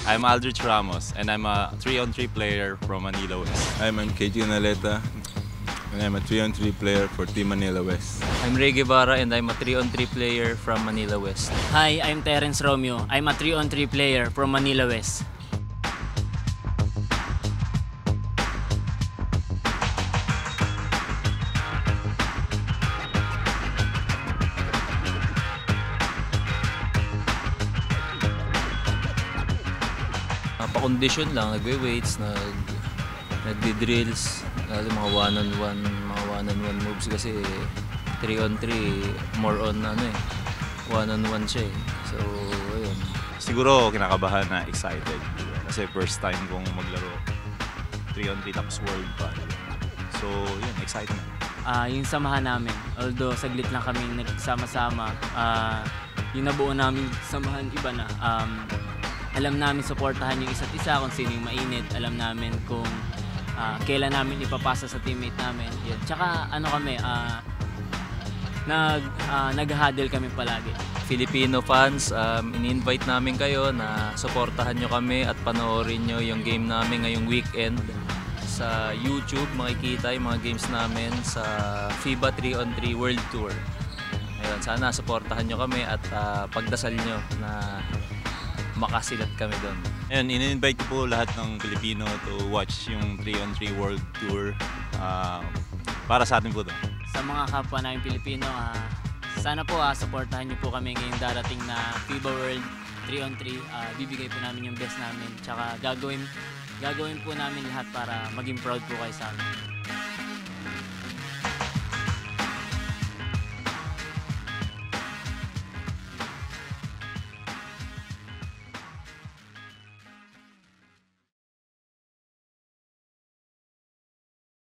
I'm Aldrich Ramos, and I'm a 3-on-3 player from Manila West. I'm KG Naleta, and I'm a 3-on-3 player for Team Manila West. I'm Ray Guevara, and I'm a 3-on-3 player from Manila West. Hi, I'm Terence Romeo. I'm a 3-on-3 player from Manila West. Napakondisyon lang, nagwe-weights, nagdi-drills, lalo mga one-on-one moves kasi 3-on-3 more on one-on-one siya eh. So, ayun. Siguro kinakabahan na excited. Kasi first time kong maglaro 3-on-3 tapos world pa. So, yun, excitement. Yung samahan namin, although saglit lang kami nagsama-sama, yung nabuo namin samahan iba na. Alam namin suportahan yung isa't isa kung sino yung mainit. Alam namin kung kailan namin ipapasa sa teammate namin. Yun. Tsaka ano kami, nag-huddle kami palagi. Filipino fans, ini-invite namin kayo na suportahan nyo kami at panoorin nyo yung game namin ngayong weekend. Sa YouTube, makikita yung mga games namin sa FIBA 3-on-3 World Tour. Ayun, sana suportahan nyo kami at pagdasal nyo na makasilat kami doon. Ayun, in-invite po lahat ng Pilipino to watch yung 3-on-3 World Tour. Para sa atin po to. Sa mga kapwa namin Pilipino, sana po suportahan niyo po kami ngayong darating na FIBA World 3-on-3. Bibigay po namin yung best namin. Tsaka gagawin po namin lahat para maging proud po kayo sa amin.